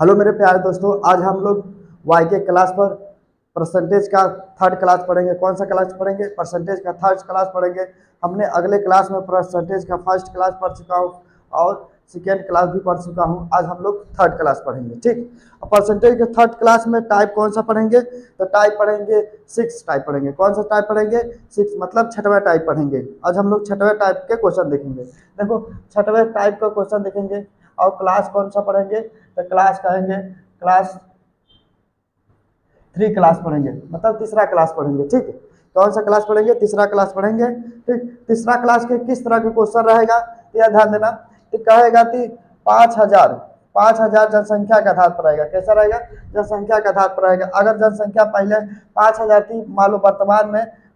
Hello मेरे प्यारे दोस्तों, आज हम लोग वाई के क्लास पर परसेंटेज का थर्ड क्लास पढ़ेंगे। कौन सा क्लास पढ़ेंगे? परसेंटेज का थर्ड क्लास पढ़ेंगे। हमने अगले क्लास में परसेंटेज का फर्स्ट क्लास पढ़ चुका हूँ और सेकेंड क्लास भी पढ़ चुका हूँ। आज हम लोग थर्ड क्लास पढ़ेंगे, ठीक। और परसेंटेज के थर्ड क्लास में टाइप कौन सा पढ़ेंगे? तो टाइप पढ़ेंगे 6 टाइप पढ़ेंगे। कौन सा टाइप पढ़ेंगे? 6 मतलब छठवें टाइप पढ़ेंगे। आज हम लोग छठवें टाइप के क्वेश्चन देखेंगे। देखो, छठवें टाइप का क्वेश्चन देखेंगे। और क्लास कौन सा पढ़ेंगे? तो क्लास कहेंगे क्लास 3 क्लास पढ़ेंगे, मतलब तीसरा क्लास पढ़ेंगे, ठीक है। कौन सा क्लास पढ़ेंगे? तीसरा क्लास पढ़ेंगे, ठीक। तीसरा क्लास के किस तरह के क्वेश्चन रहेगा यह ध्यान देना। तो कहेगा कि 5,000 जनसंख्या के आधार पर रहेगा। कैसा रहेगा? जनसंख्या के आधार पर रहेगा। अगर जनसंख्या पहले 5,000 थी, मान लो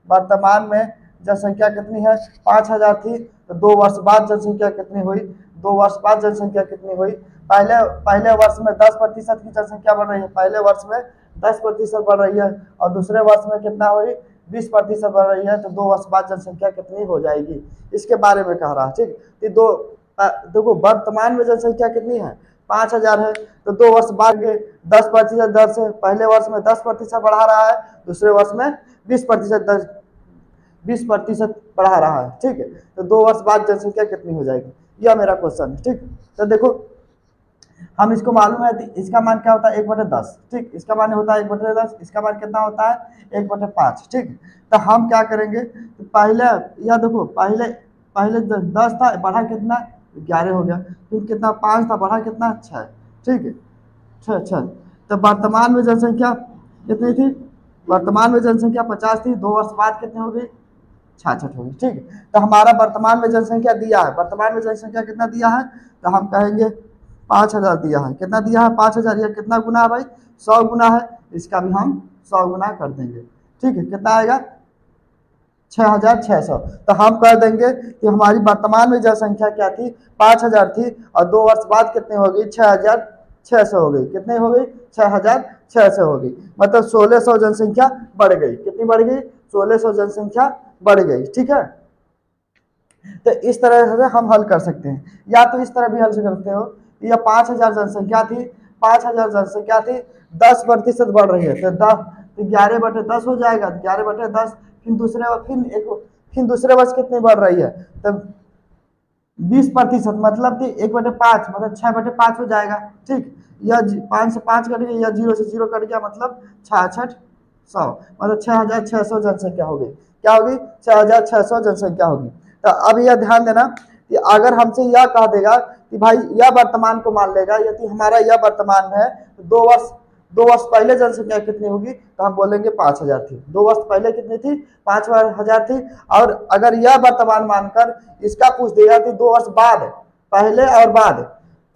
वर्तमान में जनसंख्या कितनी है? 5,000 थी। तो 2 वर्ष बाद जनसंख्या कितनी हुई? 2 वर्ष बाद जनसंख्या कितनी हुई? पहले वर्ष में 10% की जनसंख्या बढ़ रही है। पहले वर्ष में 10% बढ़ रही है और दूसरे वर्ष में कितना हो रही? 20% बढ़ रही है। तो 2 वर्ष बाद जनसंख्या कितनी हो जाएगी, इसके बारे में कह रहा है, ठीक। देखो, वर्तमान में जनसंख्या कितनी है? 5,000 है। तो 2 वर्ष बाद 10% दर से पहले वर्ष में 10% बढ़ा रहा है, दूसरे वर्ष में 20% बढ़ा रहा है, ठीक है। तो 2 वर्ष बाद जनसंख्या कितनी हो जाएगी, यह मेरा क्वेश्चन है, ठीक। तो देखो, हम इसको मालूम है, इसका मान क्या होता है? 1/10, ठीक। इसका मान होता है 1/10। इसका मान कितना होता है? 1/5, ठीक। तो हम क्या करेंगे? तो पहले यह देखो, पहले 10 था, बढ़ा कितना? 11 हो गया। फिर कितना? 5 था, बढ़ा कितना? 6, ठीक है। 6। तो वर्तमान में जनसंख्या कितनी थी? वर्तमान में जनसंख्या 50 थी। 2 वर्ष बाद कितनी हो गई? 66 होगी, ठीक है। तो हमारा वर्तमान में जनसंख्या दिया है। वर्तमान में जनसंख्या कितना दिया है? तो हम कहेंगे 5,000 दिया है। कितना दिया है? 5,000। यह कितना गुना है भाई? 100 गुना है। इसका भी हम 100 गुना कर देंगे, ठीक है। कितना आएगा? 6,600। तो हम कह देंगे कि हमारी वर्तमान में जनसंख्या क्या थी? 5,000 थी और 2 वर्ष बाद कितनी हो गई? 6,600 हो गई। कितनी हो गई? 6,600 हो गई। मतलब 1,600 जनसंख्या बढ़ गई। कितनी बढ़ गई? 1,600 जनसंख्या बढ़ गई, ठीक है। तो इस तरह से हम हल कर सकते हैं, या तो इस तरह भी हल करते हो। यह 5,000 जनसंख्या थी, 5,000 जनसंख्या थी, 10% बढ़ रही है। तो 11/10 हो जाएगा। 11/10। फिर दूसरे वर्ष कितनी बढ़ रही है? तो 20%, मतलब कि 1/5, मतलब 6/5 हो जाएगा, ठीक। यह 5 से 5 कट गया, या 0 से 0 कट गया, मतलब 6600, मतलब 6,600 जनसंख्या हो गई। क्या होगी? 6,600 जनसंख्या होगी। तो अब यह ध्यान देना कि अगर हमसे यह कह देगा कि भाई यह वर्तमान को मान लेगा, यदि हमारा यह वर्तमान है तो 2 वर्ष पहले जनसंख्या कितनी होगी? तो हम बोलेंगे 5,000 थी। 2 वर्ष पहले कितनी थी? 5,000 थी। और अगर यह वर्तमान मानकर इसका पूछ देगा कि 2 वर्ष बाद, पहले और बाद,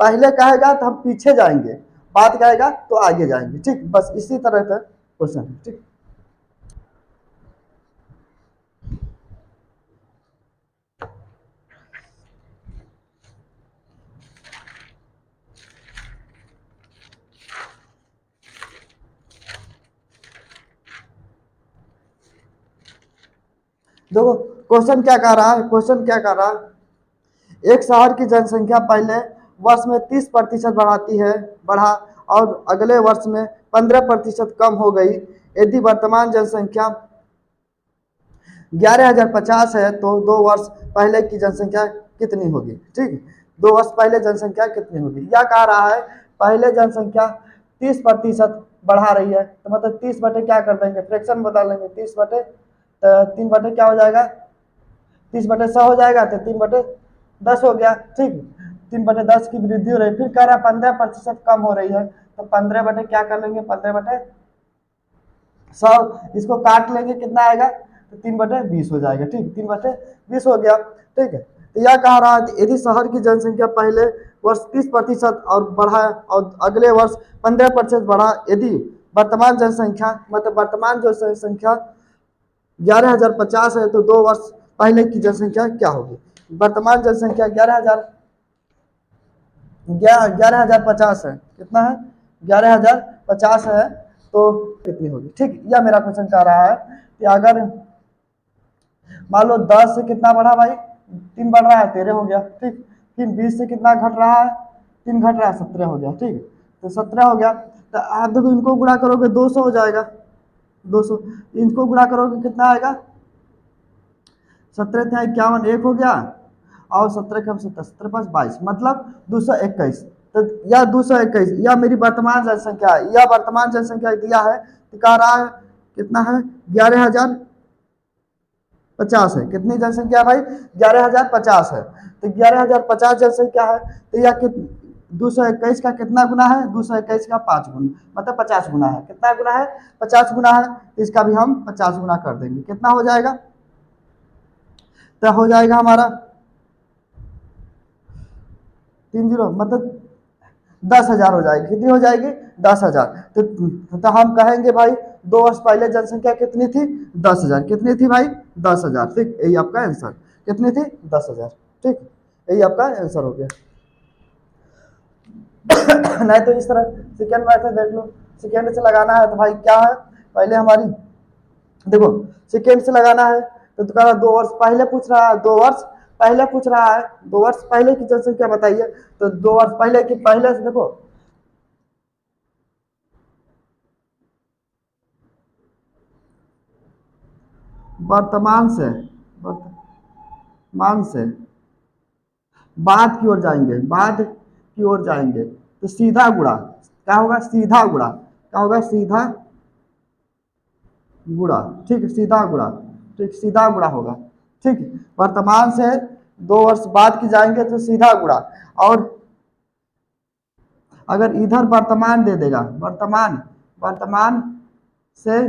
पहले कहेगा तो हम पीछे जाएंगे, बाद कहेगा तो आगे जाएंगे, ठीक। बस इसी तरह का क्वेश्चन है, ठीक। देखो, क्वेश्चन क्या कह रहा है? क्वेश्चन क्या कह रहा है? एक शहर की जनसंख्या पहले वर्ष में 30% बढ़ा और अगले वर्ष में 15% कम हो गई। यदि वर्तमान जनसंख्या 11,050 है तो 2 वर्ष पहले की जनसंख्या कितनी होगी, ठीक। 2 वर्ष पहले जनसंख्या कितनी होगी, यह कह रहा है। पहले जनसंख्या 30% बढ़ा रही है, तो मतलब 30 बटे क्या कर देंगे? फ्रैक्शन बता लेंगे। 30 बटे 3 बटे क्या हो जाएगा? 30/100 हो जाएगा। तो 3/10 हो गया, ठीक। 3/10 की वृद्धि हो रही है। फिर कह रहा है 15% कम हो रही है, तो 15 बटे क्या कर लेंगे? 15/100। इसको काट लेंगे, कितना आएगा? तो 3/20 हो जाएगा, ठीक। 3/20 हो गया, ठीक है। तो यह कह रहा है कि यदि शहर की जनसंख्या पहले वर्ष 30% और बढ़ा और अगले वर्ष 15% बढ़ा, यदि वर्तमान जनसंख्या, मतलब वर्तमान जो जनसंख्या 11,050 है, तो 2 वर्ष पहले की जनसंख्या क्या होगी? वर्तमान जनसंख्या 11,050 है। कितना है? 11,050 है, तो कितनी होगी, ठीक। यह मेरा क्वेश्चन कह रहा है कि अगर मान लो 10 से कितना बढ़ा भाई? 3 बढ़ रहा है, 13 हो गया, ठीक। फिर 20 से कितना घट रहा है? 3 घट रहा है, 17 हो गया, ठीक। तो 17 हो गया। तो आप देखो इनको गुणा करोगे 200 हो जाएगा, 200, इनको गुणा करोगे कितना आएगा, 17 था 51, एक हो गया, और 17 कम 17, 17 पाँच 22, मतलब 221। तो यह 221 यह मेरी वर्तमान जनसंख्या है, यह वर्तमान जनसंख्या दिया है, तो कह रहा है कितना है, 11,050 है। कितनी जनसंख्या भाई, 11,050 है। तो 11,050 जनसंख्या है, तो यह 221 का कितना गुना है, 221 का 5 गुना, मतलब 50 गुना है। कितना गुना है, 50 गुना है। तो इसका भी हम 50 गुना कर देंगे, कितना हो जाएगा, तो हो जाएगा हमारा 30, मतलब 10,000 हो जाएगी। कितनी हो जाएगी, 10,000। तो हम कहेंगे भाई 2 वर्ष पहले जनसंख्या कितनी थी, 10,000। कितनी थी भाई, 10,000। ठीक, यही आपका आंसर, कितनी थी, 10,000। ठीक, यही आपका आंसर हो गया। नहीं तो इस तरह सेकेंड मेथड देख लो, सेकेंड से लगाना है तो भाई क्या है, पहले हमारी देखो सेकेंड से लगाना है तो कह रहा 2 वर्ष पहले पूछ रहा है, 2 वर्ष पहले पूछ रहा है, 2 वर्ष पहले की जनसंख्या बताइए। तो 2 वर्ष पहले की, पहले से देखो वर्तमान से, वर्तमान से बाद की ओर जाएंगे, बाद की ओर जाएंगे, तो सीधा गुणा क्या होगा, सीधा गुणा क्या होगा, सीधा गुणा। ठीक, सीधा गुणा, ठीक, सीधा गुणा होगा। ठीक, वर्तमान से 2 वर्ष बाद की जाएंगे तो सीधा गुणा। और अगर इधर वर्तमान दे देगा, वर्तमान, वर्तमान से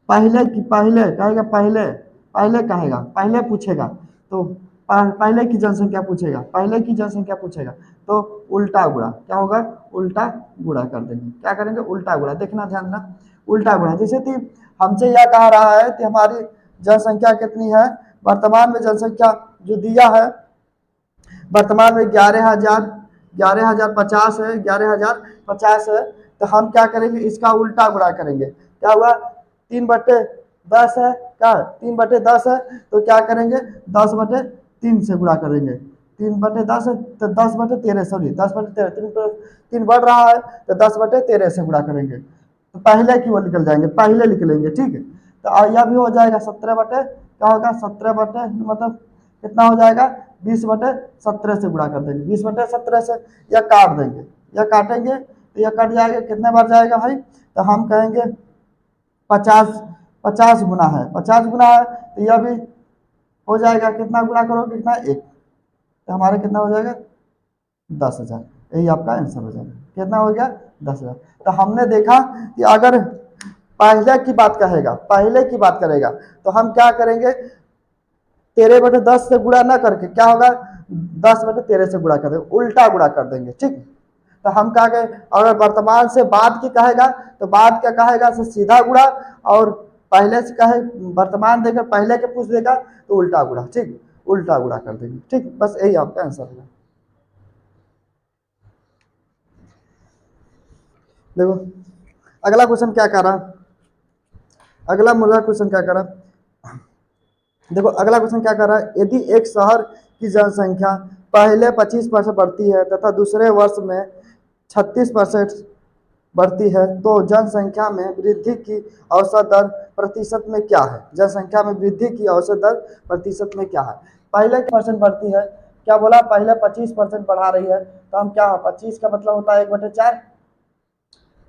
पहले की, पहले कहेगा, पहले, पहले कहेगा, पहले पूछेगा, तो पहले की जनसंख्या पूछेगा, पहले की जनसंख्या पूछेगा, तो उल्टा गुणा क्या होगा, उल्टा गुणा कर देंगे। क्या करेंगे, उल्टा गुणा। देखना ध्यान देना, उल्टा गुणा। जैसे कि हमसे यह कह रहा है कि हमारी जनसंख्या कितनी है, वर्तमान में जनसंख्या जो दिया है, वर्तमान में 11,050 है, 11,050 है। तो हम क्या करेंगे, इसका उल्टा गुणा करेंगे। क्या हुआ, 3/10 है, क्या 3/10 है, तो क्या करेंगे, 10/3 से गुणा करेंगे। 3/10 है तो 10/13, सॉरी 10/13, 3 बढ़ रहा है तो 10/13 से गुणा करेंगे, तो पहले की वो निकल जाएंगे, पहले लिख लेंगे। ठीक है, तो यह भी हो जाएगा 17 बटे, क्या होगा, 17 बटे, मतलब कितना हो जाएगा, 20/17 से गुणा कर देंगे, 20/17 से यह काट देंगे, यह काटेंगे तो यह कट जाएगा, कितने बार जाएगा भाई, तो हम कहेंगे 50, 50 गुना है, 50 गुना है, तो यह भी हो जाएगा, कितना गुना करोगे, कितना, 1, तो हमारा कितना हो जाएगा, 10,000। यही आपका आंसर हो जाएगा, कितना हो गया, 10,000। तो हमने देखा कि अगर पहले की बात कहेगा, पहले की बात करेगा, तो हम क्या करेंगे, 13/10 से गुणा ना करके क्या होगा, 10/13 से गुणा कर देंगे, उल्टा गुणा कर देंगे। ठीक, तो हम क्या कहें, अगर वर्तमान से बाद की कहेगा तो बाद क्या कहेगा, से सीधा गुणा, और पहले से कहे, वर्तमान देकर पहले के पूछ देगा तो उल्टा गुणा। ठीक, उल्टा गुणा कर देंगे। ठीक, बस यही आपका आंसर है। देखो अगला क्वेश्चन क्या कर रहा, अगला मुद्दा क्वेश्चन क्या कर रहा, देखो अगला क्वेश्चन क्या कर रहा है, यदि एक शहर की जनसंख्या पहले 25% बढ़ती है तथा दूसरे वर्ष में 36% बढ़ती है, तो जनसंख्या में वृद्धि की औसत दर प्रतिशत में क्या है, जनसंख्या में वृद्धि की औसत दर प्रतिशत में क्या है। पहले परसेंट बढ़ती है, क्या बोला, पहले 25% बढ़ा रही है, तो हम क्या, 25 का मतलब होता है 1/4,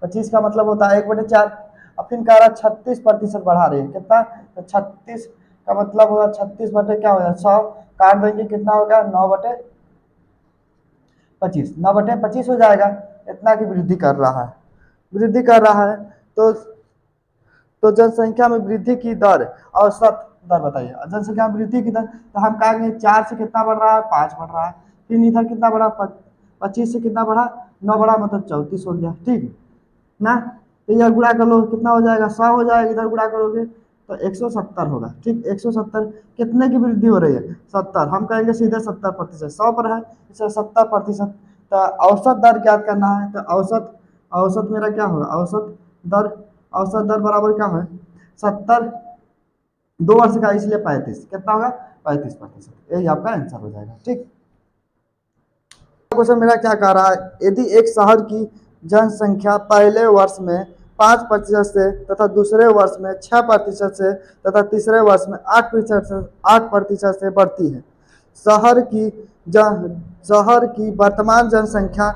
25 का मतलब होता है 1/4। अब फिर कह रहा 36% बढ़ा रही है, कितना, तो 36 का मतलब होगा 36 बटे क्या होगा, 100, काट देंगे, कितना होगा, 9/25, 9/25 हो जाएगा। इतना की वृद्धि कर रहा है, वृद्धि कर रहा है। तो जनसंख्या में वृद्धि की दर, औसत दर बताइए, जनसंख्या में वृद्धि की दर, तो हम कहेंगे 4 से कितना बढ़ रहा है, 5 बढ़ रहा है। फिर इधर कितना बढ़ा, 25 से कितना बढ़ा, 9 बढ़ा, मतलब 34 हो गया। ठीक है ना, तो यह गुणा कर लो, कितना हो जाएगा, 100 हो जाएगा, इधर गुणा करोगे तो 170 होगा। ठीक, 170, कितने की वृद्धि हो रही है, 70, हम कहेंगे सीधे 70%, 100 पर है इसे 70%। तो औसत दर ज्ञात करना है, तो औसत, औसत मेरा क्या होगा, औसत दर, औसत दर बराबर क्या है, 70, 2 वर्ष का, इसलिए 35, कितना होगा, 35%। यही आपका आंसर हो जाएगा। ठीक, क्वेश्चन मेरा क्या कह रहा है, यदि एक शहर की जनसंख्या पहले वर्ष में 5% से तथा दूसरे वर्ष में 6% से तथा तीसरे वर्ष में 8% से बढ़ती है। शहर की वर्तमान जनसंख्या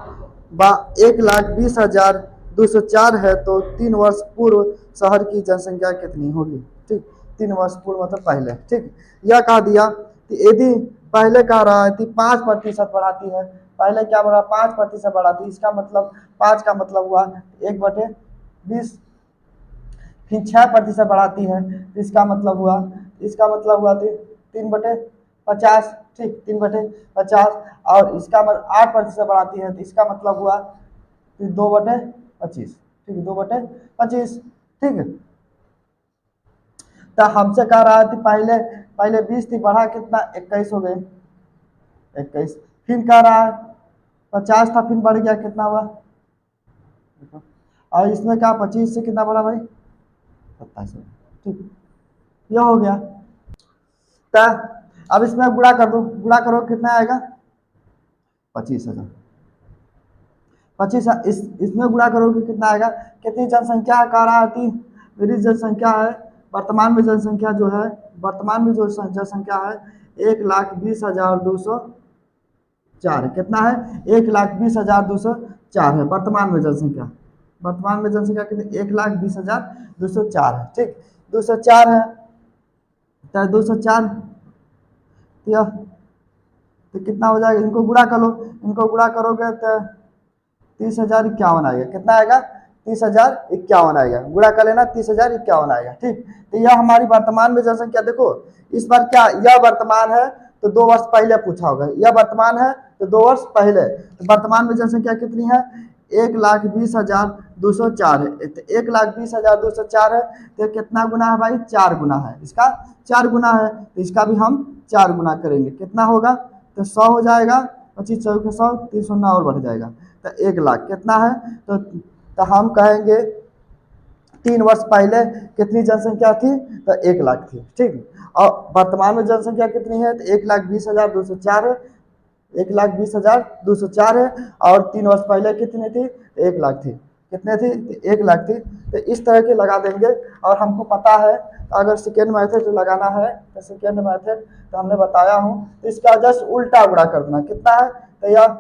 1,20,204 है, तो 3 वर्ष पूर्व शहर की जनसंख्या कितनी होगी। ठीक, 3 वर्ष पूर्व मतलब पहले। ठीक, यह कह दिया कि यदि पहले कह रहा है कि 5% बढ़ाती है, पहले क्या बढ़ा 5% बढ़ाती है, इसका मतलब 5 का मतलब हुआ 1/20, फिर 6% बढ़ाती है, इसका मतलब हुआ 3/50। ठीक, 3/50, और इसका 8% बढ़ाती है, तो इसका मतलब हुआ 2/25। ठीक, 2/25। ठीक है, तो हमसे कह रहा है कि पहले 20 थी, बढ़ा कितना 21 हो गए, 21। फिर कह रहा है 50 था, फिर बढ़ गया कितना हुआ, और इसमें क्या 25 से कितना बढ़ा भाई 27। ठीक, यह हो गया। तो अब इसमें गुणा कर दो, गुणा करो कितना आएगा 25,000। 25 इसमें गुणा करोगे कितना आएगा, कितनी जनसंख्या कह रहा है, मेरी जनसंख्या है वर्तमान में, जनसंख्या जो है वर्तमान में जो जनसंख्या है 1,20,204 है। कितना है 1,20,204 है वर्तमान में जनसंख्या। वर्तमान में जनसंख्या कितनी 1,20,204 है। ठीक, 204 है, तो 204 तो कितना हो जाएगा, इनको गुणा कर लो, इनको गुणा करोगे तो 30,051 आएगा। कितना आएगा 30,051 आएगा, गुणा कर लेना 30,051 आएगा। ठीक, तो यह हमारी वर्तमान में जनसंख्या। देखो इस बार क्या, यह वर्तमान है तो 2 वर्ष पहले पूछा होगा, यह वर्तमान है तो 2 वर्ष पहले। तो वर्तमान में जनसंख्या कितनी है 1,20,204 है, तो 1,20,204 है, तो कितना गुना है भाई 4 गुना है, इसका 4 गुना है, तो इसका भी हम 4 गुना करेंगे। कितना होगा, तो 100 हो जाएगा, 25 चौके 100, 300 और बढ़ जाएगा, तो 1 लाख कितना है, तो हम कहेंगे 3 वर्ष पहले कितनी जनसंख्या थी, तो 1 लाख थी। ठीक, और वर्तमान में जनसंख्या कितनी है, तो 1,20,204 है, 1,20,204 है, और 3 वर्ष पहले कितनी थी, 1 लाख थी। कितने थी, 1 लाख थी। तो इस तरह के लगा देंगे, और हमको पता है अगर सेकेंड मेथड लगाना है तो सेकेंड मेथड तो हमने बताया हूँ, तो इसका जस्ट उल्टा गुणा कर देना। कितना है, तो यह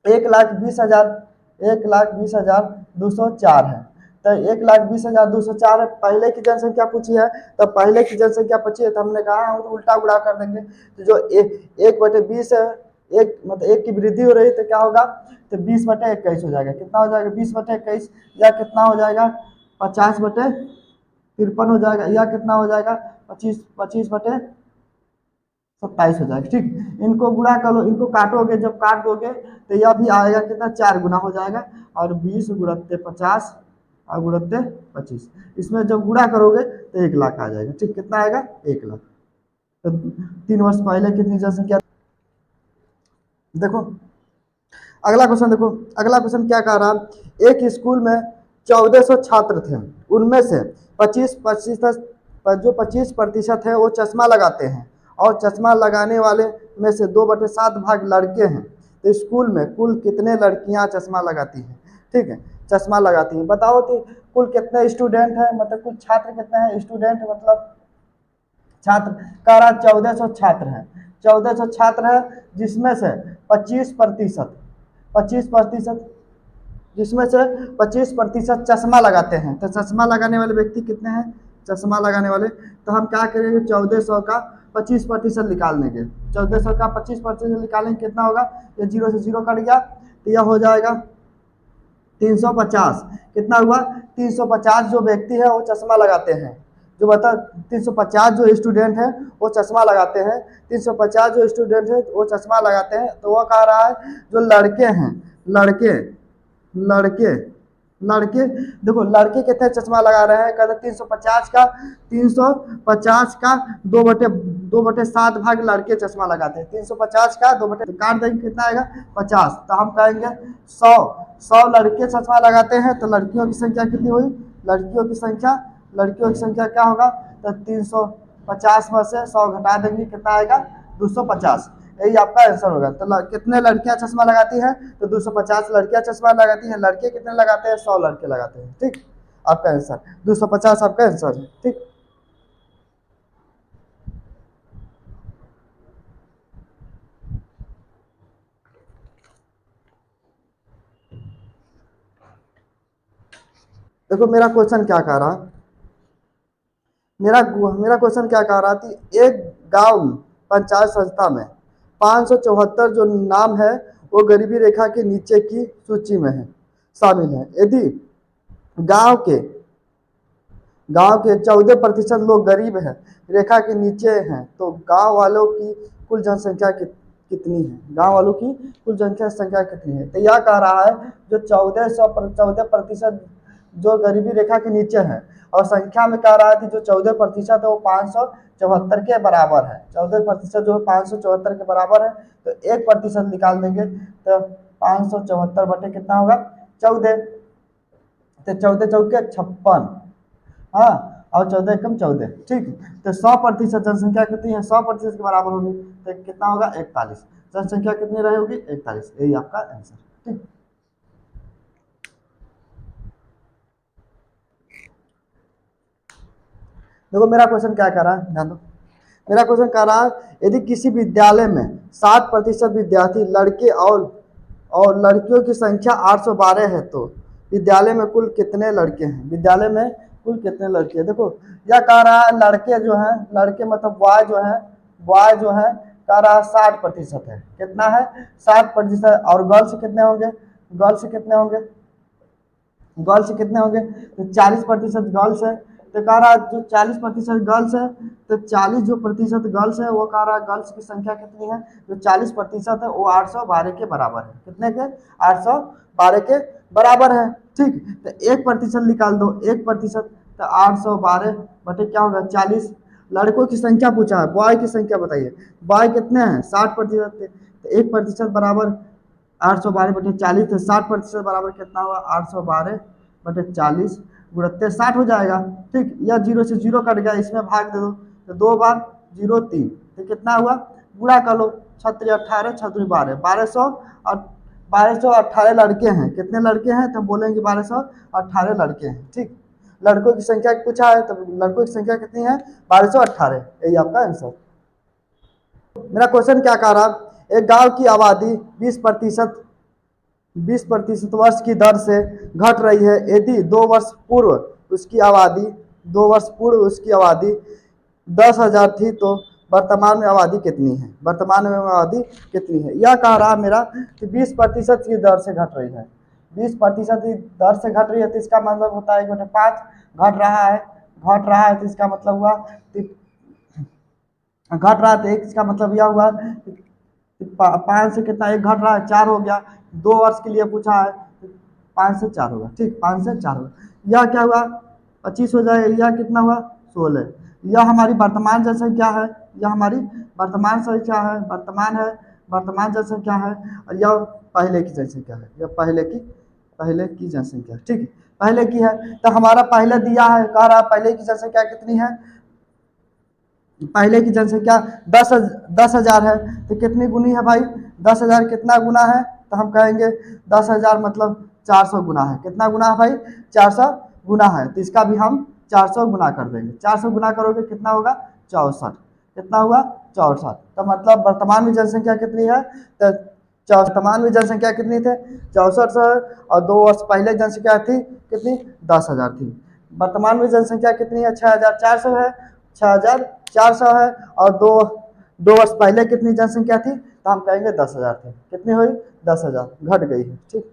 1,20,204 है, तो 1,20,204 है। पहले की जनसंख्या पूछी है, तो पहले की जनसंख्या पूछी है, तो हमने कहा हम तो उल्टा गुणा कर देंगे। तो जो 1/20 है, एक मतलब 1 की वृद्धि हो रही, तो क्या होगा, तो 20/21 हो जाएगा। कितना हो जाएगा 20/21, या कितना हो जाएगा 50/53 हो जाएगा, या कितना हो जाएगा 25/27 हो जाएगा। ठीक, इनको गुणा कर लो, इनको काटोगे, जब काट दोगे तो यह भी आएगा कितना 4 गुना हो जाएगा, और 20 गुणित 50 और गुणित 25, इसमें जब गुणा करोगे तो 1 लाख आ जाएगा। ठीक, कितना आएगा 1 लाख। तो 3 वर्ष पहले कितनी जनसंख्या। देखो अगला क्वेश्चन, देखो अगला क्वेश्चन क्या कह रहा है, एक स्कूल में 1400 छात्र थे, उनमें से 25% है वो चश्मा लगाते हैं, और चश्मा लगाने वाले में से 2/7 भाग लड़के हैं, तो स्कूल में कुल कितने लड़कियां चश्मा लगाती हैं। ठीक है, चश्मा लगाती हैं, बताओ कि कुल कितने स्टूडेंट हैं, मतलब कुल छात्र कितने हैं, स्टूडेंट मतलब छात्र कह रहा 1400 छात्र हैं, 1400 छात्र है, जिसमें से 25% जिसमें से 25% चश्मा लगाते हैं। तो चश्मा लगाने वाले व्यक्ति कितने हैं, चश्मा लगाने वाले, तो हम क्या करेंगे 1400 का 25% निकाल लेंगे, 1400 का 25% निकालेंगे, कितना होगा, ये 0 से 0 कट गया, तो यह हो जाएगा 350। कितना हुआ 350 जो व्यक्ति है वो चश्मा लगाते हैं, जो बता 350 जो स्टूडेंट हैं वो चश्मा लगाते हैं, 350 जो स्टूडेंट है वो चश्मा लगाते हैं। तो वो कह रहा है जो लड़के हैं, लड़के देखो लड़के कितने चश्मा लगा रहे हैं, कहते 350 का 2/7 भाग लड़के चश्मा लगाते हैं, 350 का 2/, काट देंगे कितना आएगा 50, तो हम कहेंगे 100 लड़के चश्मा लगाते हैं, तो लड़कियों की संख्या कितनी हुई, लड़कियों की संख्या क्या होगा, तो 350 में से 100 घटा देंगे, कितना आएगा 250। यही आपका आंसर होगा। तो कितने लड़कियां चश्मा लगाती हैं, तो 250 लड़कियां चश्मा लगाती हैं। लड़के कितने लगाते हैं, 100 लड़के लगाते हैं। ठीक, आपका आंसर 250 आपका आंसर है। ठीक, देखो मेरा क्वेश्चन क्या कह रहा, मेरा मेरा क्वेश्चन क्या कह रहा थी, एक गांव पंचायत संस्था में 574 जो नाम है वो गरीबी रेखा के नीचे की सूची में है, शामिल है। यदि गांव के गांव के 14% लोग गरीब हैं, रेखा के नीचे हैं, तो गांव वालों की कुल जनसंख्या कितनी है, गांव वालों की कुल जनसंख्या कितनी है। तो यह कह रहा है जो 14% जो गरीबी रेखा के नीचे है, और संख्या में कह रहा है कि जो 14% है वो 574 के बराबर है। 14% जो 574 के बराबर है, तो 1% निकाल देंगे तो 574 बटे कितना होगा, 14। तो 14 चौके 56, हाँ, और 14 एकम 14। ठीक, तो 100% जनसंख्या कितनी है, 100% के बराबर होगी, तो कितना होगा, 41। जनसंख्या कितनी रहेगी, 41। यही आपका आंसर। ठीक, देखो मेरा क्वेश्चन क्या कह रहा है, ध्यान दो। मेरा क्वेश्चन कह रहा है यदि किसी विद्यालय में 60% विद्यार्थी लड़के और लड़कियों की संख्या 812 है, तो विद्यालय में कुल कितने लड़के हैं, विद्यालय में कुल कितने लड़के हैं। देखो यह कह रहा है लड़के जो हैं, लड़के मतलब बॉय जो है कह रहा है 60% है। कितना है, 60%। और गर्ल्स कितने होंगे, गर्ल्स कितने होंगे, गर्ल्स कितने होंगे, तो 40% गर्ल्स है। तो कह रहा है जो 40% गर्ल्स है, तो 40 जो प्रतिशत गर्ल्स है, वो कह रहा है गर्ल्स की संख्या कितनी है, जो 40% है वो 812 के बराबर है। कितने के, 812 के बराबर है। ठीक, तो 1% निकाल दो, 1%, तो 812 बटे क्या होगा, 40। लड़कों की संख्या पूछा है, बॉय की संख्या बताइए, बॉय कितने हैं, 60%, तो 1% बराबर 812 बटे 40, तो 60% बराबर कितना हुआ, 812 बटे 40 गुणित 60 हो जाएगा। ठीक, या 0 से 0 कट गया, इसमें भाग दे दो, तो 2 बार 0 3, तो कितना हुआ, गुणा कर लो, 36 18 36 12, 1200 और 1218 लड़के हैं। कितने लड़के हैं, तो बोलेंगे 1218 लड़के हैं। ठीक, लड़कों की संख्या पूछा है, तो लड़कों की संख्या कितनी है, 1218। यही आपका आंसर। मेरा क्वेश्चन क्या कह रहा, एक गांव की आबादी 20% वर्ष की दर से घट रही है। यदि 2 वर्ष पूर्व उसकी आबादी 10,000 थी, तो वर्तमान में आबादी कितनी है, वर्तमान में आबादी कितनी है। यह कह रहा मेरा कि 20% की दर से घट रही है, 20% की दर से घट रही है, तो इसका मतलब होता है 1/5 घट रहा है, तो इसका मतलब हुआ घट रहा है, तो एक इसका मतलब यह हुआ 5 से कितना, एक घट रहा है, 4 हो गया। 2 वर्ष के लिए पूछा है, 5 से 4 होगा। ठीक, 5 से 4 होगा। यह क्या हुआ, 25 हो जाएगा। यह कितना हुआ, 16। यह हमारी वर्तमान जनसंख्या है, यह हमारी वर्तमान संख्या है, वर्तमान जनसंख्या है। और यह पहले की जनसंख्या है, यह पहले की जनसंख्या। ठीक है, पहले की है, तो हमारा पहले दिया है, कह रहा पहले की जनसंख्या कितनी है, पहले की जनसंख्या 10,000 है, तो कितनी गुनी है भाई, 10,000 कितना गुना है, तो हम कहेंगे 10,000 मतलब 400 गुना है। कितना गुना है भाई, 400 गुना है, तो इसका भी हम 400 गुना कर देंगे। 400 गुना करोगे कितना होगा, 64। कितना हुआ, 64। तो मतलब वर्तमान में जनसंख्या कितनी है, तो वर्तमान में जनसंख्या कितनी थे, 6400 है। और 2 वर्ष पहले जनसंख्या थी कितनी, 10,000 थी। वर्तमान में जनसंख्या कितनी है, 6,400 है, 6,400 है। और 2 वर्ष पहले कितनी जनसंख्या थी, तो हम कहेंगे 10,000 थी। कितनी हुई, 10,000, घट गई है। ठीक,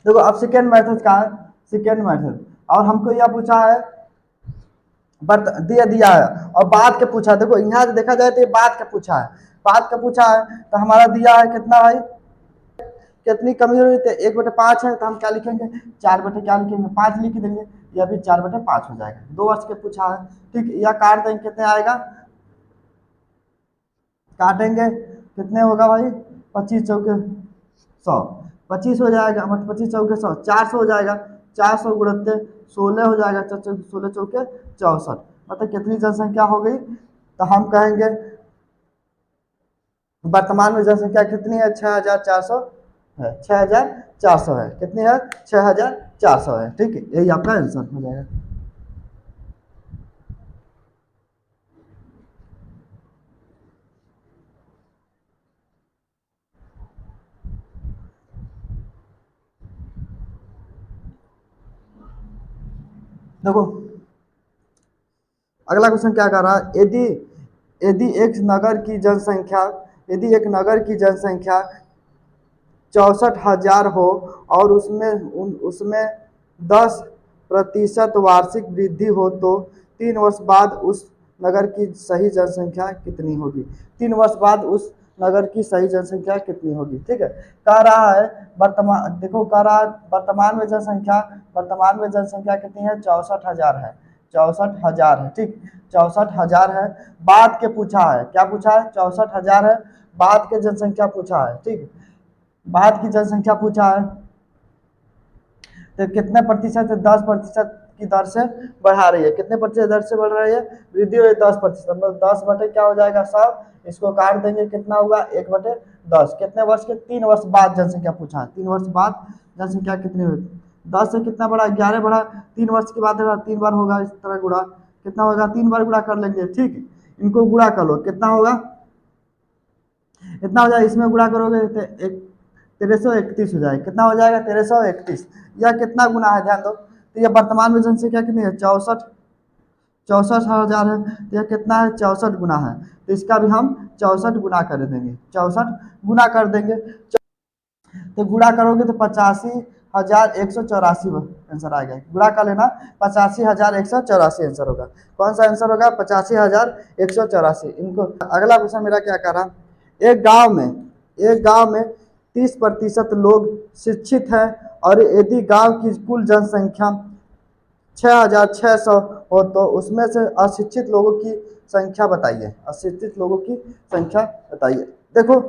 देखो अब सेकेंड मेथड का है, सेकेंड मेथड, और हमको यह पूछा है दिया है और बाद के पूछा है। देखो यहाँ देखा जाए तो ये बाद का पूछा है, तो हमारा दिया है कितना भाई, कितनी कमी हो रही थी, 1/5 है, तो हम क्या लिखेंगे, 4 क्या लिखेंगे, 5 लिख देंगे। यह भी 4/5 हो जाएगा। 2 वर्ष के पूछा है। ठीक, यह काट देंगे, कितने आएगा, काटेंगे कितने होगा भाई, 25 चौके 100, 25 हो जाएगा, मतलब 25 चौके 100, 400 हो जाएगा। 400 गुणित 16 हो जाएगा, 16 चौके 64। मतलब कितनी जनसंख्या हो गई, तो हम कहेंगे वर्तमान में जनसंख्या कितनी है, 6400 है, 6400 है, कितनी है, 6400 है। ठीक है, यही आपका आंसर हो जाएगा। देखो अगला क्वेश्चन क्या कर रहा है, यदि यदि एक नगर की जनसंख्या यदि एक नगर की जनसंख्या 64,000 हो और उसमें 10% वार्षिक वृद्धि हो, तो 3 वर्ष बाद उस नगर की सही जनसंख्या कितनी होगी। 3 वर्ष बाद उस नगर की सही जनसंख्या कितनी होगी। ठीक है, कह रहा है वर्तमान, देखो कह रहा है वर्तमान में जनसंख्या कितनी है, 64,000 है, 64,000 है। ठीक, 64,000 है। बाद के पूछा है, क्या पूछा है, 64,000 है, बाद के जनसंख्या पूछा है। ठीक, भारत की जनसंख्या पूछा है, तो कितने प्रतिशत है, 10% की दर से बढ़ा रही है। कितने प्रतिशत दर से बढ़ रही है, वृद्धि हो रही है 10%, मतलब 10 बटे क्या हो जाएगा 100, इसको काट देंगे, कितना होगा 1/10। कितने वर्ष के, 3 वर्ष बाद जनसंख्या पूछा है, 3 वर्ष बाद जनसंख्या कितनी होगी। 10 से कितना बढ़ा, 11 बढ़ा, 3 वर्ष के बाद 3 बार होगा, इस तरह गुणा, कितना होगा, 3 बार गुणा कर लेंगे। ठीक, इनको गुणा कर लो, कितना होगा, इतना हो जाएगा, इसमें गुणा करोगे तो 1331 हो जाएगा। कितना हो जाएगा, 1331। यह कितना गुना है, ध्यान दो, तो यह वर्तमान में जनसंख्या कितनी है, 64,000 है, तो यह कितना है, 64 गुना है, तो इसका भी हम 64 गुना कर देंगे, 64 गुना कर देंगे। तो गुणा करोगे तो 85,184 आंसर आएगा। गुणा कर लेना, 85,184 आंसर होगा। कौन सा आंसर होगा, 85,184। इनको अगला क्वेश्चन मेरा क्या कह रहा, एक गांव में 30% लोग शिक्षित हैं, और यदि गांव की कुल जनसंख्या 6,600 हो, तो उसमें से अशिक्षित लोगों की संख्या बताइए। अशिक्षित लोगों की संख्या बताइए। देखो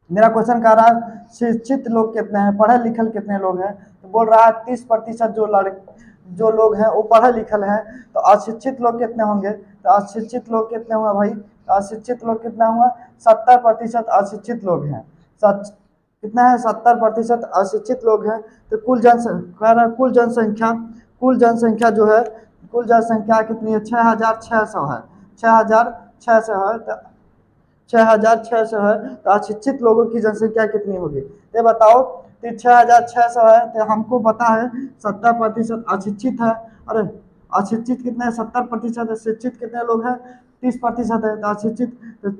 मेरा क्वेश्चन कह रहा है शिक्षित लोग कितने हैं, पढ़े लिखल कितने लोग हैं, तो बोल रहा है 30% जो लोग हैं वो पढ़े लिखल हैं, तो अशिक्षित लोग कितने होंगे, तो अशिक्षित लोग कितने हुए भाई, अशिक्षित लोग कितना हुआ, 70% अशिक्षित लोग हैं। कितना है, 70% अशिक्षित लोग हैं। तो कुल जनसंख्या जो है, कुल जनसंख्या कितनी है, 6,600 है, 6,600 है, तो 6,600 है, तो अशिक्षित लोगों की जनसंख्या कितनी होगी, ये बताओ। तो 6,600 है, तो हमको पता है 70% अशिक्षित है। अरे अशिक्षित कितने हैं, 70% है, शिक्षित कितने लोग हैं, 30% है, तो अशिक्षित, तो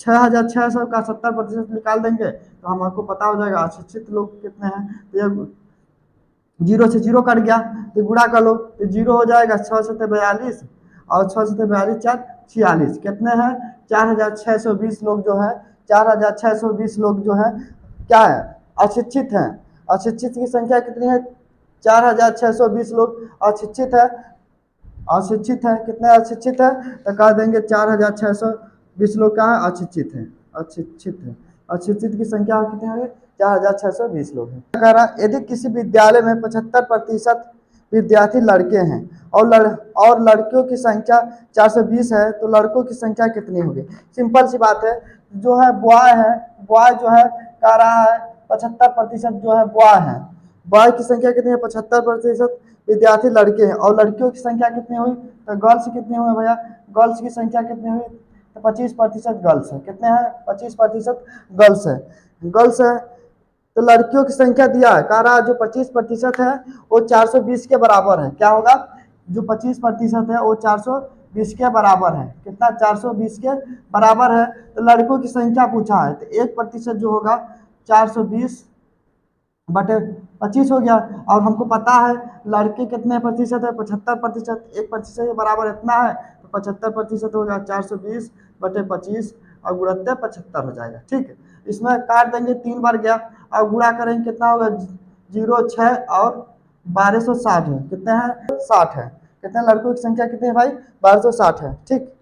6,600 का 70% निकाल देंगे तो हमको पता हो जाएगा अशिक्षित लोग कितने हैं। तो ये 0 से 0 कट गया, तो गुणा कर लो, तो 0 हो जाएगा, 6 से 42, और 6 से 42 4 46, कितने हैं, 4,620 लोग जो है, 4,620 लोग जो है क्या है, अशिक्षित हैं। अशिक्षित की संख्या कितनी है, 4,620 लोग अशिक्षित है। अशिक्षित है, कितने अशिक्षित है, तो कह देंगे 4,620 लोग क्या है, अशिक्षित है, अशिक्षित है। अशिक्षित की संख्या कितनी होगी, 4,620 लोग हैं। कह रहा यदि किसी विद्यालय में 75% विद्यार्थी लड़के हैं और लड़कियों की संख्या 420 है, तो लड़कों की संख्या कितनी होगी। सिंपल सी बात है, जो है बॉय जो है कह रहा है 75% जो है बॉय है। बॉय की संख्या कितनी है, 75% विद्यार्थी लड़के हैं, और लड़कियों की संख्या कितनी हुई, तो गर्ल्स कितनी हुई भैया, गर्ल्स की संख्या कितनी हुई, तो 25% गर्ल्स है। कितने हैं, 25% गर्ल्स है, गर्ल्स है। तो लड़कियों की संख्या दिया है, कह रहा है जो 25% है वो 420 के बराबर है। क्या होगा, जो 25% है वो 420 के बराबर है। कितना, 420 के बराबर है। तो लड़कों की संख्या पूछा है, तो 1% जो होगा 420/25 हो गया। और हमको पता है लड़के कितने प्रतिशत है, 75%, 1% के बराबर इतना है, तो 75% होगा 420/25 और गुणित 75 हो जाएगा। ठीक है, इसमें काट देंगे, 3 बार गया, और गुणा करेंगे कितना होगा, 0 6 और 1260 है। कितने हैं, 60 है। कितने लड़कों की संख्या कितनी है भाई, 1260 है। ठीक,